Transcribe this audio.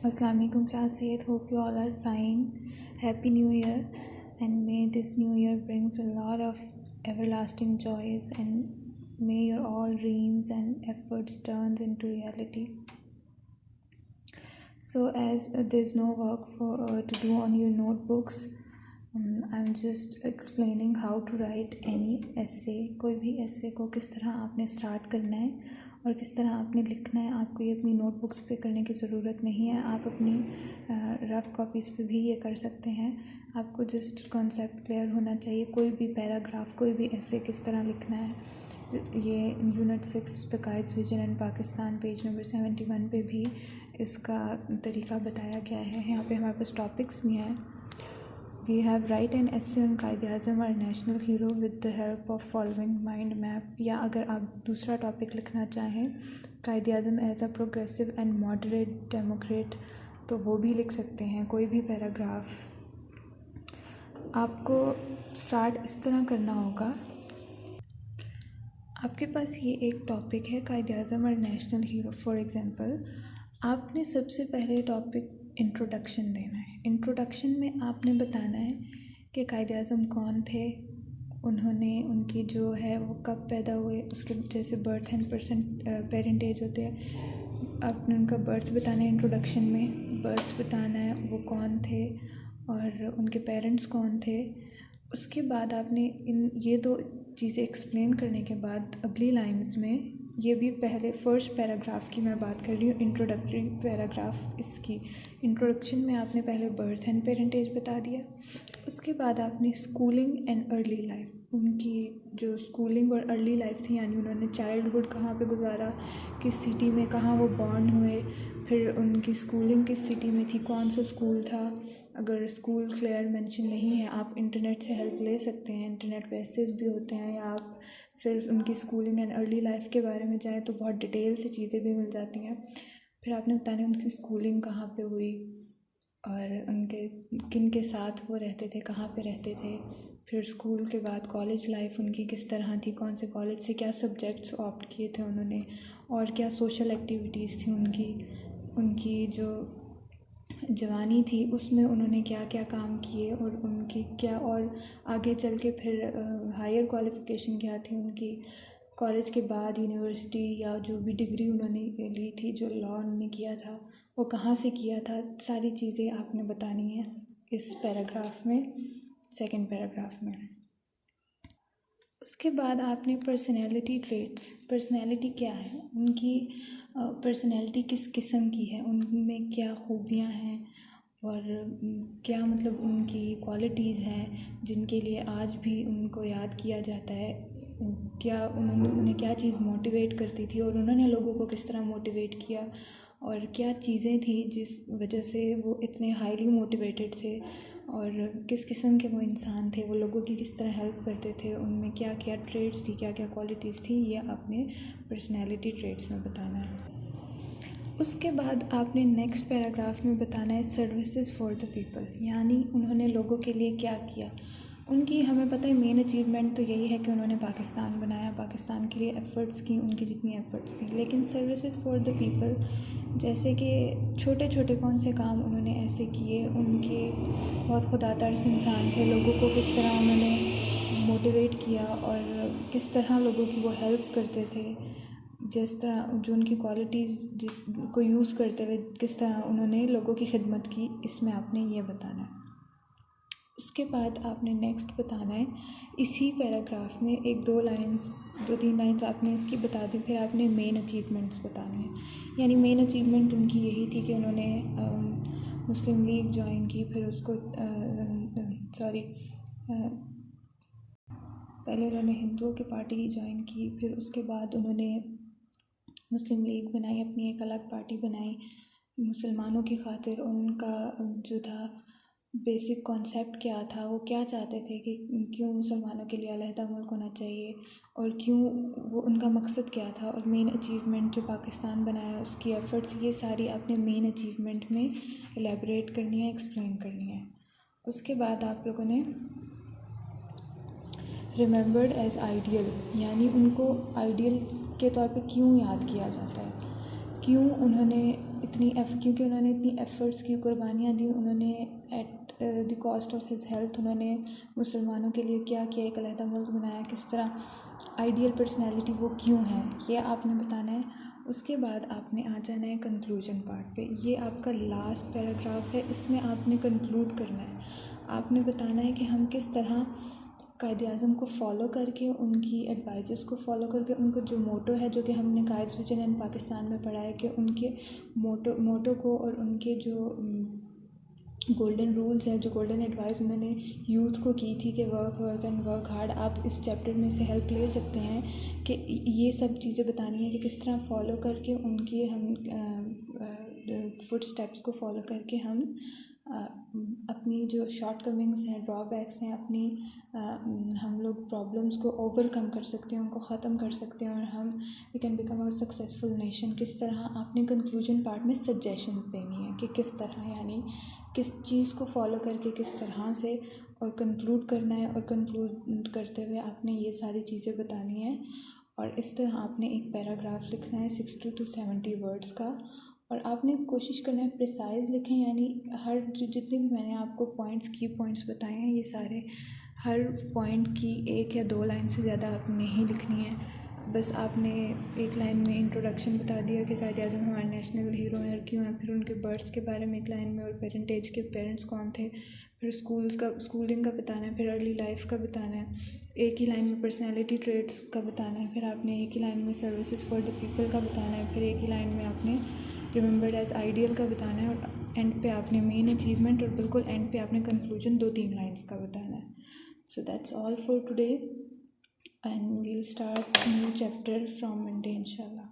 Assalamu alaikum classmates, hope you all are fine. Happy New Year, and may this new year brings a lot of everlasting joys, and may your all dreams and efforts turn into reality. So as there's no work to do on your notebooks, I'm just explaining how to write any essay. कोई भी essay को किस तरह आपने start करना है और किस तरह आपने लिखना है. आपको ये अपनी नोटबुक्स पे करने की ज़रूरत नहीं है, आप अपनी रफ़ कॉपीज़ पे भी ये कर सकते हैं. आपको जस्ट कॉन्सेप्ट क्लियर होना चाहिए. कोई भी पैराग्राफ, कोई भी essay किस तरह लिखना है, ये unit 6 the guides vision in Pakistan page number 71 पे भी इसका तरीका बताया गया है. यहाँ पे हमारे पास टॉपिक्स भी हैं. We have write an essay on Quaid-e-Azam our national hero with the help of following mind map. या अगर आप दूसरा टॉपिक लिखना चाहें, Quaid e Azam as a progressive and moderate democrat, तो वो भी लिख सकते हैं. कोई भी पैराग्राफ आपको स्टार्ट इस तरह करना होगा. आपके पास ये एक टॉपिक है कायद-ए-आज़म और नेशनल हीरो. फॉर एग्ज़ाम्पल, आपने सबसे पहले टॉपिक इंट्रोडक्शन देना है. इंट्रोडक्शन में आपने बताना है कि कायद-ए-आज़म कौन थे, उन्होंने उनकी जो है वो कब पैदा हुए, उसके जैसे बर्थ एंड पेरेंटेज होते हैं, आपने उनका बर्थ बताना है. इंट्रोडक्शन में बर्थ बताना है, वो कौन थे और उनके पेरेंट्स कौन थे. उसके बाद आपने ये दो चीज़ें एक्सप्लेन करने के बाद अगली लाइंस में, ये भी पहले फर्स्ट पैराग्राफ की मैं बात कर रही हूँ, इंट्रोडक्टरी पैराग्राफ. इसकी इंट्रोडक्शन में आपने पहले बर्थ एंड पेरेंटेज बता दिया. उसके बाद आपने स्कूलिंग एंड अर्ली लाइफ, उनकी जो स्कूलिंग और अर्ली लाइफ थी, यानी उन्होंने चाइल्डहुड कहाँ पे गुजारा, किस सिटी में, कहाँ वो बॉर्न हुए, फिर उनकी स्कूलिंग किस सिटी में थी, कौन सा स्कूल था. अगर स्कूल क्लियर मेंशन नहीं है, आप इंटरनेट से हेल्प ले सकते हैं. इंटरनेट पे एसेस भी होते हैं, या आप सिर्फ उनकी स्कूलिंग एंड अर्ली लाइफ के बारे में जाएँ तो बहुत डिटेल से चीज़ें भी मिल जाती हैं. फिर आपने बताना उनकी स्कूलिंग कहाँ पे हुई और उनके किन के साथ वो रहते थे, कहाँ पे रहते थे. फिर स्कूल के बाद कॉलेज लाइफ उनकी किस तरह थी, कौन से कॉलेज से क्या सब्जेक्ट्स ऑप्ट किए थे उन्होंने, और क्या सोशल एक्टिविटीज़ थी उनकी जो जवानी थी उसमें उन्होंने क्या क्या काम किए, और उनकी क्या, और आगे चल के फिर हायर क्वालिफ़िकेशन क्या थी उनकी, कॉलेज के बाद यूनिवर्सिटी या जो भी डिग्री उन्होंने ली थी, जो लॉ उन्होंने किया था, वो कहाँ से किया था. सारी चीज़ें आपने बतानी है इस पैराग्राफ में, सेकंड पैराग्राफ में. उसके बाद आपने पर्सनैलिटी ट्रेट्स, पर्सनैलिटी क्या है, उनकी पर्सनैलिटी किस किस्म की है, उनमें क्या खूबियाँ हैं और क्या मतलब उनकी क्वालिटीज़ हैं जिनके लिए आज भी उनको याद किया जाता है. क्या उन्हें क्या चीज़ मोटिवेट करती थी और उन्होंने लोगों को किस तरह मोटिवेट किया, और क्या चीज़ें थी जिस वजह से वो इतने हाईली मोटिवेटेड थे, और किस किस्म के वो इंसान थे, वो लोगों की किस तरह हेल्प करते थे, उनमें क्या क्या ट्रेट्स थी, क्या क्या क्वालिटीज़ थी, ये आपने पर्सनैलिटी ट्रेट्स में बताना है. उसके बाद आपने नेक्स्ट पैराग्राफ में बताना है सर्विसेज फॉर द पीपल, यानी उन्होंने लोगों के लिए क्या किया. उनकी हमें पता है मेन अचीवमेंट तो यही है कि उन्होंने पाकिस्तान बनाया, पाकिस्तान के लिए एफ़र्ट्स की, उनकी जितनी एफ़र्ट्स थी. लेकिन सर्विसेज फॉर द पीपल, जैसे कि छोटे छोटे कौन से काम उन्होंने ऐसे किए, उनके बहुत खुदातर्स इंसान थे, लोगों को किस तरह उन्होंने मोटिवेट किया और किस तरह लोगों की वो हेल्प करते थे, जिस तरह जो उनकी क्वालिटीज़ जिसको यूज़ करते हुए किस तरह उन्होंने लोगों की खिदमत की, इसमें आपने ये बताना है. उसके बाद आपने नेक्स्ट बताना है इसी पैराग्राफ में एक दो तीन लाइंस आपने इसकी बता दी. फिर आपने मेन अचीवमेंट्स बताने हैं, यानी मेन अचीवमेंट उनकी यही थी कि उन्होंने मुस्लिम लीग ज्वाइन की, फिर उसको पहले उन्होंने हिंदुओं की पार्टी ज्वाइन की, फिर उसके बाद उन्होंने मुस्लिम लीग बनाई, अपनी एक अलग पार्टी बनाई मुसलमानों की खातिर. उनका जो था बेसिक कॉन्सेप्ट क्या था, वो क्या चाहते थे कि क्यों मुसलमानों के लिए अलहदा मुल्क होना चाहिए, और क्यों, वो उनका मकसद क्या था, और मेन अचीवमेंट जो पाकिस्तान बनाया उसकी एफ़र्ट्स, ये सारी आपने मेन अचीवमेंट में एलेबरेट करनी है, एक्सप्लेन करनी है. उसके बाद आप लोगों ने रिमेंबर्ड एज आइडियल, यानी उनको आइडियल के तौर पे क्यों याद किया जाता है, क्यों उन्होंने क्योंकि उन्होंने इतनी एफ़र्ट्स की, कुर्बानियाँ दी, उन्होंने at the cost of his health उन्होंने मुसलमानों के लिए क्या किया, एक अलहदा मुल्क बनाया, किस तरह आइडियल पर्सनैलिटी वो क्यों है, ये आपने बताना है। उसके बाद आपने आ जाना है कंक्लूजन पार्ट पे। ये आपका लास्ट पैराग्राफ है, इसमें आपने कंक्लूड करना है। आपने बताना है कि हम किस तरह कायद-ए-आज़म को फॉलो करके, उनकी एडवाइसेस को फॉलो करके, उनको जो मोटो है, जो कि हमने कायद विजन इन पाकिस्तान में पढ़ा है, कि उनके मोटो को और उनके जो गोल्डन रूल्स हैं, जो गोल्डन एडवाइस उन्होंने यूथ को की थी कि वर्क एंड वर्क हार्ड, आप इस चैप्टर में से हेल्प ले सकते हैं कि ये सब चीज़ें बतानी है कि किस तरह फॉलो करके उनकी हम फुट स्टेप्स को फॉलो करके हम अपनी जो शॉर्टकमिंग्स हैं, ड्रॉबैक्स हैं, अपनी हम लोग प्रॉब्लम्स को ओवरकम कर सकते हैं, उनको ख़त्म कर सकते हैं, और हम we can become a successful nation. किस तरह आपने कंक्लूजन पार्ट में सजेशंस देनी है कि किस तरह, यानी किस चीज़ को फॉलो करके किस तरह से और कंक्लूड करना है, और कंक्लूड करते हुए आपने ये सारी चीज़ें बतानी है। और इस तरह आपने एक पैराग्राफ लिखना है 60 to 70 वर्ड्स का, और आपने कोशिश करना है प्रिसाइज़ लिखें, यानी हर जितने भी मैंने आपको पॉइंट्स, की पॉइंट्स बताए हैं, ये सारे हर पॉइंट की 1 या 2 लाइन से ज़्यादा आपने नहीं लिखनी है। बस आपने एक लाइन में इंट्रोडक्शन बता दिया कि कायद-ए-आज़म हमारे नेशनल हीरो हैं और क्यों हैं, फिर उनके बर्ड्स के बारे में एक लाइन में, और पेरेंटेज के पेरेंट्स कौन थे, फिर स्कूलिंग का बताना है, फिर अर्ली लाइफ का बताना है, एक ही लाइन में पर्सनैलिटी ट्रेट्स का बताना है, फिर आपने एक ही लाइन में सर्विसेज फॉर द पीपल का बताना है, फिर एक ही लाइन में आपने रिमेंबर्ड एज आइडियल का बताना है, और एंड पे आपने मेन अचीवमेंट, और बिल्कुल एंड पे आपने कंक्लूजन 2-3 लाइन्स का बताना है। So that's all for today, and we'll start new chapter from Monday inshallah.